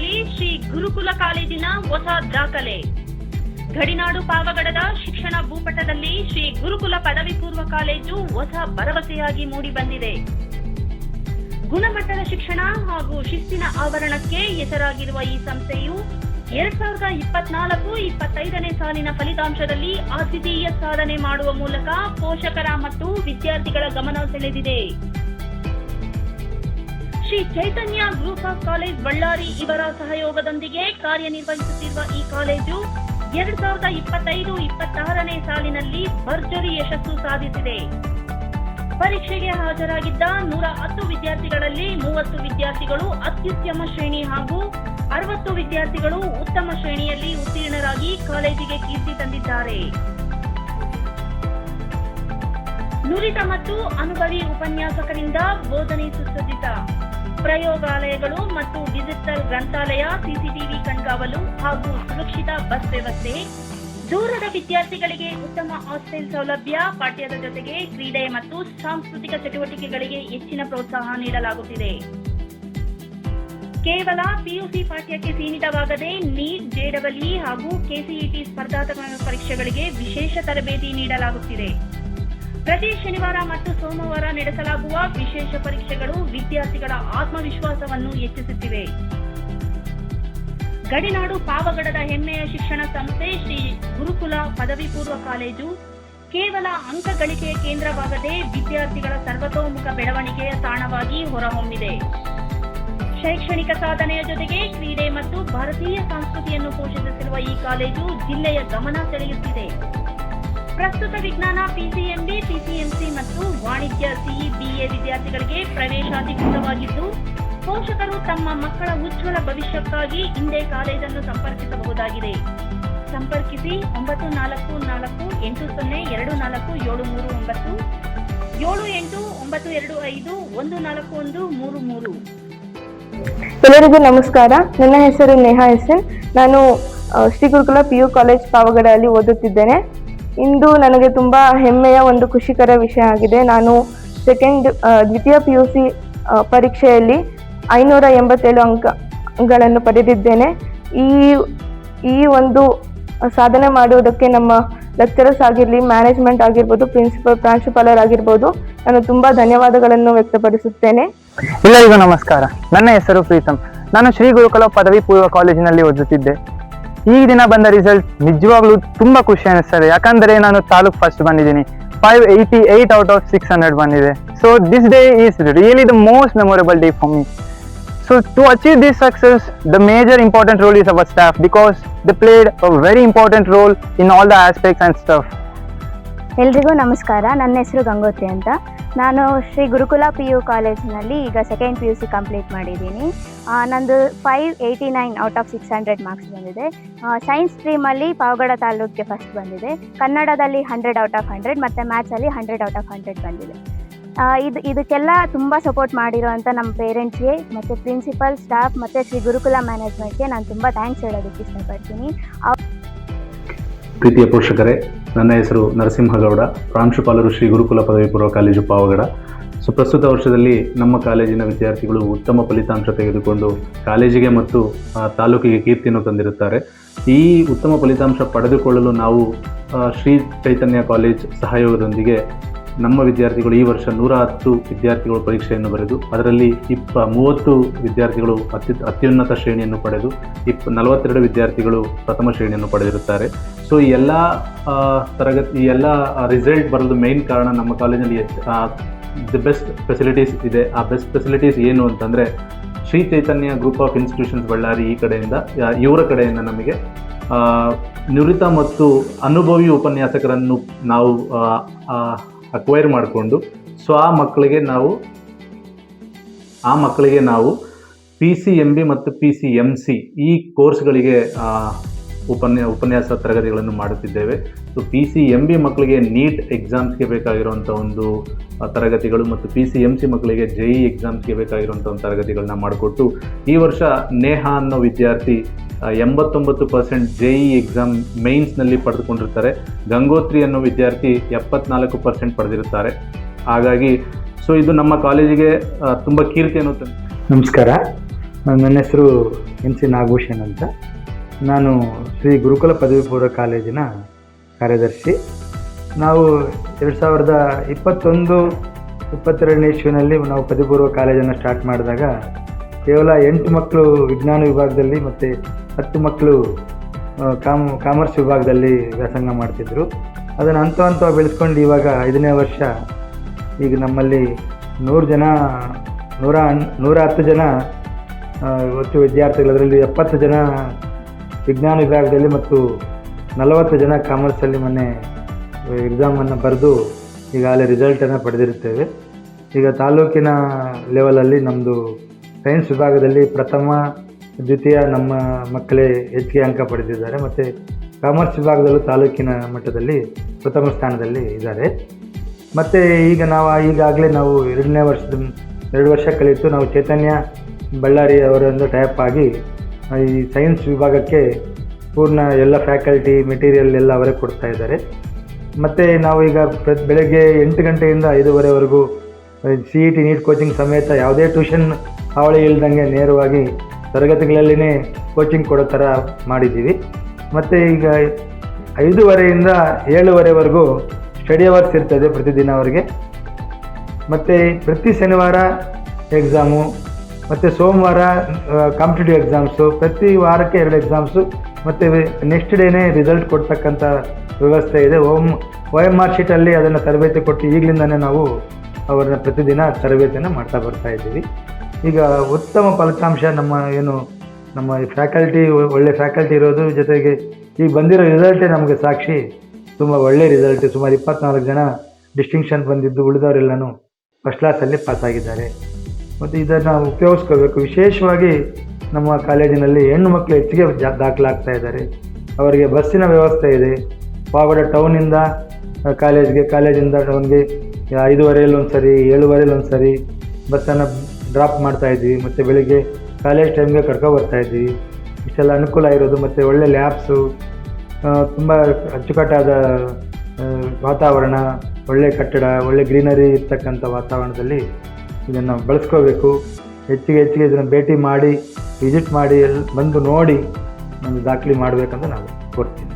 ಪಾವಗಡದಲ್ಲಿ ಶ್ರೀ ಗುರುಕುಲ ಕಾಲೇಜಿನ ಹೊಸ ದಾಖಲೆ. ಗಡಿನಾಡು ಪಾವಗಡದ ಶಿಕ್ಷಣ ಭೂಪಟದಲ್ಲಿ ಶ್ರೀ ಗುರುಕುಲ ಪದವಿ ಪೂರ್ವ ಕಾಲೇಜು ಹೊಸ ಭರವಸೆಯಾಗಿ ಮೂಡಿಬಂದಿದೆ. ಗುಣಮಟ್ಟದ ಶಿಕ್ಷಣ ಹಾಗೂ ಶಿಸ್ತಿನ ಆವರಣಕ್ಕೆ ಹೆಸರಾಗಿರುವ ಈ ಸಂಸ್ಥೆಯು 2024-25ನೇ ಸಾಲಿನ ಫಲಿತಾಂಶದಲ್ಲಿ ಅದ್ವಿತೀಯ ಸಾಧನೆ ಮಾಡುವ ಮೂಲಕ ಪೋಷಕರ ಮತ್ತು ವಿದ್ಯಾರ್ಥಿಗಳ ಗಮನ ಸೆಳೆದಿದೆ. ಶ್ರೀ ಚೈತನ್ಯ ಗ್ರೂಪ್ ಆಫ್ ಕಾಲೇಜ್ ಬಳ್ಳಾರಿ ಇವರ ಸಹಯೋಗದೊಂದಿಗೆ ಕಾರ್ಯನಿರ್ವಹಿಸುತ್ತಿರುವ ಈ ಕಾಲೇಜು 2025-26ನೇ ಸಾಲಿನಲ್ಲಿ ಭರ್ಜರಿ ಯಶಸ್ಸು ಸಾಧಿಸಿದೆ. ಪರೀಕ್ಷೆಗೆ ಹಾಜರಾಗಿದ್ದ 110 ವಿದ್ಯಾರ್ಥಿಗಳಲ್ಲಿ 30 ವಿದ್ಯಾರ್ಥಿಗಳು ಅತ್ಯುತ್ತಮ ಶ್ರೇಣಿ ಹಾಗೂ 60 ವಿದ್ಯಾರ್ಥಿಗಳು ಉತ್ತಮ ಶ್ರೇಣಿಯಲ್ಲಿ ಉತ್ತೀರ್ಣರಾಗಿ ಕಾಲೇಜಿಗೆ ಕೀರ್ತಿ ತಂದಿದ್ದಾರೆ. ನುರಿತ ಮತ್ತು ಅನುಭವಿ ಉಪನ್ಯಾಸಕರಿಂದ ಬೋಧನೆ ಸುಸಜ್ಜಿತ ಪ್ರಯೋಗಾಲಯಗಳು ಮತ್ತು ಡಿಜಿಟಲ್ ಗ್ರಂಥಾಲಯ, ಸಿಸಿಟಿವಿ ಕಣ್ಗಾವಲು ಹಾಗೂ ಸುರಕ್ಷಿತ ಬಸ್ ವ್ಯವಸ್ಥೆ, ದೂರದ ವಿದ್ಯಾರ್ಥಿಗಳಿಗೆ ಉತ್ತಮ ಹಾಸ್ಟೆಲ್ ಸೌಲಭ್ಯ, ಪಾಠ್ಯದ ಜೊತೆಗೆ ಕ್ರೀಡೆ ಮತ್ತು ಸಾಂಸ್ಕೃತಿಕ ಚಟುವಟಿಕೆಗಳಿಗೆ ಹೆಚ್ಚಿನ ಪ್ರೋತ್ಸಾಹ ನೀಡಲಾಗುತ್ತಿದೆ. ಕೇವಲ ಪಿಯುಸಿ ಪಾಠ್ಯಕ್ಕೆ ಸೀಮಿತವಾಗದೆ ನೀಟ್, ಜೆಡಬ್ಲ್ಇ ಹಾಗೂ ಕೆಸಿಇಟಿ ಸ್ಪರ್ಧಾತ್ಮಕ ಪರೀಕ್ಷೆಗಳಿಗೆ ವಿಶೇಷ ತರಬೇತಿ ನೀಡಲಾಗುತ್ತಿದೆ. ಪ್ರತಿ ಶನಿವಾರ ಮತ್ತು ಸೋಮವಾರ ನಡೆಸಲಾಗುವ ವಿಶೇಷ ಪರೀಕ್ಷೆಗಳು ವಿದ್ಯಾರ್ಥಿಗಳ ಆತ್ಮವಿಶ್ವಾಸವನ್ನು ಹೆಚ್ಚಿಸುತ್ತಿವೆ. ಗಡಿನಾಡು ಪಾವಗಡದ ಹೆಮ್ಮೆಯ ಶಿಕ್ಷಣ ಸಂಸ್ಥೆ ಶ್ರೀ ಗುರುಕುಲ ಪದವಿ ಪೂರ್ವ ಕಾಲೇಜು ಕೇವಲ ಅಂಕ ಗಳಿಕೆಯ ಕೇಂದ್ರವಾಗದೆ ವಿದ್ಯಾರ್ಥಿಗಳ ಸರ್ವತೋಮುಖ ಬೆಳವಣಿಗೆಯ ತಾಣವಾಗಿ ಹೊರಹೊಮ್ಮಿದೆ. ಶೈಕ್ಷಣಿಕ ಸಾಧನೆಯ ಜೊತೆಗೆ ಕ್ರೀಡೆ ಮತ್ತು ಭಾರತೀಯ ಸಂಸ್ಕೃತಿಯನ್ನು ಪೋಷಿಸುತ್ತಿರುವ ಈ ಕಾಲೇಜು ಜಿಲ್ಲೆಯ ಗಮನ ಸೆಳೆಯುತ್ತಿದೆ. ಪ್ರಸ್ತುತ ವಿಜ್ಞಾನ ಪಿಸಿಎಂಬಿ, ಪಿಸಿಎಂಸಿ ಮತ್ತು ವಾಣಿಜ್ಯ ಸಿಇ, ಬಿಎ ವಿದ್ಯಾರ್ಥಿಗಳಿಗೆ ಪ್ರವೇಶಾಧಿಕೃತವಾಗಿದ್ದು, ಪೋಷಕರು ತಮ್ಮ ಮಕ್ಕಳ ಉಜ್ವಲ ಭವಿಷ್ಯಕ್ಕಾಗಿ ಹಿಂದೆ ಕಾಲೇಜನ್ನು ಸಂಪರ್ಕಿಸಬಹುದಾಗಿದೆ. ಸಂಪರ್ಕಿಸಿ 9448024739 7892514133. ಎಲ್ಲರಿಗೂ ನಮಸ್ಕಾರ. ನನ್ನ ಹೆಸರು ನೇಹಾ ಎಸ್ಎನ್. ನಾನು ಶ್ರೀ ಗುರುಕುಲ PU ಕಾಲೇಜ್ ಪಾವಗಡದಲ್ಲಿ ಓದುತ್ತಿದ್ದೇನೆ. ಇಂದು ನನಗೆ ತುಂಬ ಹೆಮ್ಮೆಯ ಒಂದು ಖುಷಿಕರ ವಿಷಯ ಆಗಿದೆ. ನಾನು ದ್ವಿತೀಯ PUC ಪರೀಕ್ಷೆಯಲ್ಲಿ 587 ಅಂಕಗಳನ್ನು ಪಡೆದಿದ್ದೇನೆ. ಈ ಒಂದು ಸಾಧನೆ ಮಾಡುವುದಕ್ಕೆ ನಮ್ಮ ಲೆಕ್ಚರರ್ಸ್ ಆಗಿರಲಿ, ಮ್ಯಾನೇಜ್ಮೆಂಟ್ ಆಗಿರ್ಬೋದು, ಪ್ರಾಂಶುಪಾಲರಾಗಿರ್ಬೋದು, ನಾನು ತುಂಬ ಧನ್ಯವಾದಗಳನ್ನು ವ್ಯಕ್ತಪಡಿಸುತ್ತೇನೆ. ಎಲ್ಲರಿಗೂ ನಮಸ್ಕಾರ. ನನ್ನ ಹೆಸರು ಪ್ರೀತಮ್. ನಾನು ಶ್ರೀ ಗುರುಕುಲ ಪದವಿ ಪೂರ್ವ ಕಾಲೇಜಿನಲ್ಲಿ ಓದುತ್ತಿದ್ದೆ. ಈ ದಿನ ಬಂದ ರಿಸಲ್ಟ್ ನಿಜವಾಗ್ಲೂ ತುಂಬಾ ಖುಷಿ ಅನಿಸ್ತದೆ. ಯಾಕಂದ್ರೆ ನಾನು ತಾಲೂಕ್ ಫಸ್ಟ್ ಬಂದಿದ್ದೀನಿ. 588 out of 600 ಬಂದಿದೆ. So this day is really the most memorable day for me. So to achieve this success, the major important role is our staff, because they played a very important role in all the aspects and stuff. ಎಲ್ರಿಗೂ ನಮಸ್ಕಾರ. ನನ್ನ ಹೆಸರು ಗಂಗೋತ್ರಿ ಅಂತ. ನಾನು ಶ್ರೀ ಗುರುಕುಲ PU ಕಾಲೇಜಿನಲ್ಲಿ ಈಗ second PUC complete ಮಾಡಿದ್ದೀನಿ. ನಂದು 589 out of 600 ಮಾರ್ಕ್ಸ್ ಬಂದಿದೆ. ಸೈನ್ಸ್ ಸ್ಟ್ರೀಮಲ್ಲಿ ಪಾವಗಡ ತಾಲೂಕಿಗೆ ಫಸ್ಟ್ ಬಂದಿದೆ. ಕನ್ನಡದಲ್ಲಿ 100 out of 100 ಮತ್ತು ಮ್ಯಾಥ್ಸಲ್ಲಿ 100 out of 100 ಬಂದಿದೆ. ಇದಕ್ಕೆಲ್ಲ ತುಂಬ ಸಪೋರ್ಟ್ ಮಾಡಿರೋಂಥ ನಮ್ಮ ಪೇರೆಂಟ್ಸ್ಗೆ ಮತ್ತು ಪ್ರಿನ್ಸಿಪಲ್, ಸ್ಟಾಫ್ ಮತ್ತು ಶ್ರೀ ಗುರುಕುಲ ಮ್ಯಾನೇಜ್ಮೆಂಟ್ಗೆ ನಾನು ತುಂಬ ಥ್ಯಾಂಕ್ಸ್ ಹೇಳೋದಕ್ಕೆ ಇಷ್ಟಪಡ್ತೀನಿ. ಪ್ರೀತಿಯ ಪೋಷಕರೇ, ನನ್ನ ಹೆಸರು ನರಸಿಂಹಗೌಡ, ಪ್ರಾಂಶುಪಾಲರು ಶ್ರೀ ಗುರುಕುಲ ಪದವಿ ಪೂರ್ವ ಕಾಲೇಜು ಪಾವಗಡ. ಪ್ರಸ್ತುತ ವರ್ಷದಲ್ಲಿ ನಮ್ಮ ಕಾಲೇಜಿನ ವಿದ್ಯಾರ್ಥಿಗಳು ಉತ್ತಮ ಫಲಿತಾಂಶ ತೆಗೆದುಕೊಂಡು ಕಾಲೇಜಿಗೆ ಮತ್ತು ತಾಲೂಕಿಗೆ ಕೀರ್ತಿಯನ್ನು ತಂದಿರುತ್ತಾರೆ. ಈ ಉತ್ತಮ ಫಲಿತಾಂಶ ಪಡೆದುಕೊಳ್ಳಲು ನಾವು ಶ್ರೀ ಚೈತನ್ಯ ಕಾಲೇಜ್ ಸಹಯೋಗದೊಂದಿಗೆ ನಮ್ಮ ವಿದ್ಯಾರ್ಥಿಗಳು ಈ ವರ್ಷ 110 ವಿದ್ಯಾರ್ಥಿಗಳು ಪರೀಕ್ಷೆಯನ್ನು ಬರೆದು ಅದರಲ್ಲಿ 30 ವಿದ್ಯಾರ್ಥಿಗಳು ಅತ್ಯುನ್ನತ ಶ್ರೇಣಿಯನ್ನು ಪಡೆದು 42 ವಿದ್ಯಾರ್ಥಿಗಳು ಪ್ರಥಮ ಶ್ರೇಣಿಯನ್ನು ಪಡೆದಿರುತ್ತಾರೆ. ಸೊ ಈ ಎಲ್ಲ ರಿಸಲ್ಟ್ ಬರೋದು ಮೇನ್ ಕಾರಣ ನಮ್ಮ ಕಾಲೇಜಿನಲ್ಲಿ ದಿ ಬೆಸ್ಟ್ ಫೆಸಿಲಿಟೀಸ್ ಇದೆ. ಆ ಬೆಸ್ಟ್ ಫೆಸಿಲಿಟೀಸ್ ಏನು ಅಂತಂದರೆ, ಶ್ರೀ ಚೈತನ್ಯ ಗ್ರೂಪ್ ಆಫ್ ಇನ್ಸ್ಟಿಟ್ಯೂಷನ್ಸ್ ಬಳ್ಳಾರಿ ಇವರ ಕಡೆಯಿಂದ ನಮಗೆ ನುರಿತ ಮತ್ತು ಅನುಭವಿ ಉಪನ್ಯಾಸಕರನ್ನು ನಾವು ಅಕ್ವೈರ್ ಮಾಡಿಕೊಂಡು, ಸೊ ಆ ಮಕ್ಕಳಿಗೆ ನಾವು PCMB ಮತ್ತು PCMC ಈ ಕೋರ್ಸ್ಗಳಿಗೆ ಉಪನ್ಯಾಸ ತರಗತಿಗಳನ್ನು ಮಾಡುತ್ತಿದ್ದೇವೆ. ಸೊ PCMB ಮಕ್ಕಳಿಗೆ ನೀಟ್ ಎಕ್ಸಾಮ್ಸ್ಗೆ ಬೇಕಾಗಿರುವಂಥ ಒಂದು ತರಗತಿಗಳು ಮತ್ತು PCMC ಮಕ್ಕಳಿಗೆ JEE ಎಕ್ಸಾಮ್ಸ್ಗೆ ಬೇಕಾಗಿರುವಂಥ ಒಂದು ತರಗತಿಗಳನ್ನ ಮಾಡಿಕೊಟ್ಟು, ಈ ವರ್ಷ ನೇಹಾ ಅನ್ನೋ ವಿದ್ಯಾರ್ಥಿ 89% JEE ಎಕ್ಸಾಮ್ ಮೇನ್ಸ್ನಲ್ಲಿ ಪಡೆದುಕೊಂಡಿರ್ತಾರೆ. ಗಂಗೋತ್ರಿ ಅನ್ನೋ ವಿದ್ಯಾರ್ಥಿ 74% ಪಡೆದಿರುತ್ತಾರೆ. ಹಾಗಾಗಿ ಸೊ ಇದು ನಮ್ಮ ಕಾಲೇಜಿಗೆ ತುಂಬ ಕೀರ್ತಿಯನ್ನು ನಮಸ್ಕಾರ. ನನ್ನ ಹೆಸರು ಎನ್ ಸಿ ನಾಗಭೂಷಣ್ ಅಂತ. ನಾನು ಶ್ರೀ ಗುರುಕುಲ ಪದವಿ ಪೂರ್ವ ಕಾಲೇಜಿನ ಕಾರ್ಯದರ್ಶಿ. ನಾವು 2021-22ನೇ ಇಸ್ವಿನಲ್ಲಿ ನಾವು ಪದವಿ ಪೂರ್ವ ಕಾಲೇಜನ್ನು ಸ್ಟಾರ್ಟ್ ಮಾಡಿದಾಗ ಕೇವಲ 8 ಮಕ್ಕಳು ವಿಜ್ಞಾನ ವಿಭಾಗದಲ್ಲಿ ಮತ್ತು 10 ಮಕ್ಕಳು ಕಾಮರ್ಸ್ ವಿಭಾಗದಲ್ಲಿ ವ್ಯಾಸಂಗ ಮಾಡ್ತಿದ್ದರು. ಅದನ್ನು ಹಂತ ಬೆಳೆಸ್ಕೊಂಡು ಇವಾಗ 5ನೇ ವರ್ಷ. ಈಗ ನಮ್ಮಲ್ಲಿ 110 ಜನ ಒಟ್ಟು ವಿದ್ಯಾರ್ಥಿಗಳು, ಅದರಲ್ಲಿ 70 ಜನ ವಿಜ್ಞಾನ ವಿಭಾಗದಲ್ಲಿ ಮತ್ತು 40 ಜನ ಕಾಮರ್ಸಲ್ಲಿ ಮೊನ್ನೆ ಎಕ್ಸಾಮನ್ನು ಬರೆದು ಈಗಾಗಲೇ ರಿಸಲ್ಟನ್ನು ಪಡೆದಿರುತ್ತೇವೆ. ಈಗ ತಾಲೂಕಿನ ಲೆವೆಲಲ್ಲಿ ನಮ್ಮದು ಸೈನ್ಸ್ ವಿಭಾಗದಲ್ಲಿ ಪ್ರಥಮ ದ್ವಿತೀಯ ನಮ್ಮ ಮಕ್ಕಳೇ ಹೆಚ್ಚಿಗೆ ಅಂಕ ಪಡೆದಿದ್ದಾರೆ. ಮತ್ತು ಕಾಮರ್ಸ್ ವಿಭಾಗದಲ್ಲೂ ತಾಲೂಕಿನ ಮಟ್ಟದಲ್ಲಿ ಪ್ರಥಮ ಸ್ಥಾನದಲ್ಲಿ ಇದ್ದಾರೆ. ಮತ್ತು ಈಗ ಈಗಾಗಲೇ ನಾವು 2 ವರ್ಷ ಕಲಿತು ನಾವು ಚೈತನ್ಯ ಬಳ್ಳಾರಿ ಅವರಿಂದ ಟೈಪ್ ಆಗಿ ಈ ಸೈನ್ಸ್ ವಿಭಾಗಕ್ಕೆ ಪೂರ್ಣ ಎಲ್ಲ ಫ್ಯಾಕಲ್ಟಿ ಮೆಟೀರಿಯಲ್ ಎಲ್ಲ ಅವರೇ ಕೊಡ್ತಾ ಇದ್ದಾರೆ. ಮತ್ತು ನಾವು ಈಗ ಬೆಳಗ್ಗೆ 8 ಗಂಟೆಯಿಂದ 5:30ವರೆಗೂ CET ನೀಟ್ ಕೋಚಿಂಗ್ ಸಮೇತ ಯಾವುದೇ ಟ್ಯೂಷನ್ ಹಾವಳಿ ಇಲ್ದಂಗೆ ನೇರವಾಗಿ ತರಗತಿಗಳಲ್ಲಿನೇ ಕೋಚಿಂಗ್ ಕೊಡೋ ಥರ ಮಾಡಿದ್ದೀವಿ. ಮತ್ತು ಈಗ 5:30ಯಿಂದ 7:30ವರೆಗೂ ಸ್ಟಡಿ ಅವರ್ಸ್ ಇರ್ತದೆ ಪ್ರತಿದಿನ ಅವರಿಗೆ. ಮತ್ತು ಪ್ರತಿ ಶನಿವಾರ ಎಕ್ಸಾಮು ಮತ್ತು ಸೋಮವಾರ ಕಾಂಪಿಟೇಟಿವ್ ಎಕ್ಸಾಮ್ಸು, ಪ್ರತಿ ವಾರಕ್ಕೆ 2 ಎಕ್ಸಾಮ್ಸು ಮತ್ತು ನೆಕ್ಸ್ಟ್ ಡೇನೇ ರಿಸಲ್ಟ್ ಕೊಡ್ತಕ್ಕಂಥ ವ್ಯವಸ್ಥೆ ಇದೆ. OMR ಶೀಟಲ್ಲಿ ಅದನ್ನು ತರಬೇತಿ ಕೊಟ್ಟು ಈಗಲಿಂದನೇ ನಾವು ಅವರನ್ನ ಪ್ರತಿದಿನ ತರಬೇತಿಯನ್ನು ಮಾಡ್ತಾ ಬರ್ತಾ ಇದ್ದೀವಿ. ಈಗ ಉತ್ತಮ ಫಲಿತಾಂಶ ನಮ್ಮ ಫ್ಯಾಕಲ್ಟಿ ಒಳ್ಳೆ ಫ್ಯಾಕಲ್ಟಿ ಇರೋದು, ಜೊತೆಗೆ ಈಗ ಬಂದಿರೋ ರಿಸಲ್ಟೇ ನಮಗೆ ಸಾಕ್ಷಿ. ತುಂಬ ಒಳ್ಳೆ ರಿಸಲ್ಟ್, ಸುಮಾರು 24 ಜನ ಡಿಸ್ಟಿಂಕ್ಷನ್ ಬಂದಿದ್ದು, ಉಳಿದವರೆಲ್ಲನೂ ಫಸ್ಟ್ ಕ್ಲಾಸಲ್ಲಿ ಪಾಸಾಗಿದ್ದಾರೆ. ಮತ್ತು ಇದನ್ನು ಉಪಯೋಗಿಸ್ಕೋಬೇಕು. ವಿಶೇಷವಾಗಿ ನಮ್ಮ ಕಾಲೇಜಿನಲ್ಲಿ ಹೆಣ್ಣು ಮಕ್ಕಳು ಹೆಚ್ಚಿಗೆ ದಾಖಲಾಗ್ತಾ ಇದ್ದಾರೆ. ಅವರಿಗೆ ಬಸ್ಸಿನ ವ್ಯವಸ್ಥೆ ಇದೆ. ಪಾವಗಡ ಟೌನಿಂದ ಕಾಲೇಜಿಂದ ಟೌನ್ಗೆ 5:30 ಒಂದು ಸರಿ, 7:30 ಒಂದು ಸರಿ ಬಸ್ಸನ್ನು ಡ್ರಾಪ್ ಮಾಡ್ತಾಯಿದ್ವಿ. ಮತ್ತು ಬೆಳಿಗ್ಗೆ ಕಾಲೇಜ್ ಟೈಮ್ಗೆ ಬರ್ತಾ ಇದ್ವಿ. ಇಷ್ಟೆಲ್ಲ ಅನುಕೂಲ ಇರೋದು. ಮತ್ತು ಒಳ್ಳೆ ಲ್ಯಾಬ್ಸು, ತುಂಬ ಅಚ್ಚುಕಟ್ಟಾದ ವಾತಾವರಣ, ಒಳ್ಳೆ ಕಟ್ಟಡ, ಒಳ್ಳೆ ಗ್ರೀನರಿ ಇರ್ತಕ್ಕಂಥ ವಾತಾವರಣದಲ್ಲಿ ಇದನ್ನು ಬಳಸ್ಕೋಬೇಕು. ಹೆಚ್ಚಿಗೆ ಇದನ್ನು ಭೇಟಿ ಮಾಡಿ, ವಿಸಿಟ್ ಮಾಡಿ, ಬಂದು ನೋಡಿ ನಮಗೆ ದಾಖಲೆ ಮಾಡಬೇಕಂತ ನಾವು ಕೋರ್ತೀವಿ.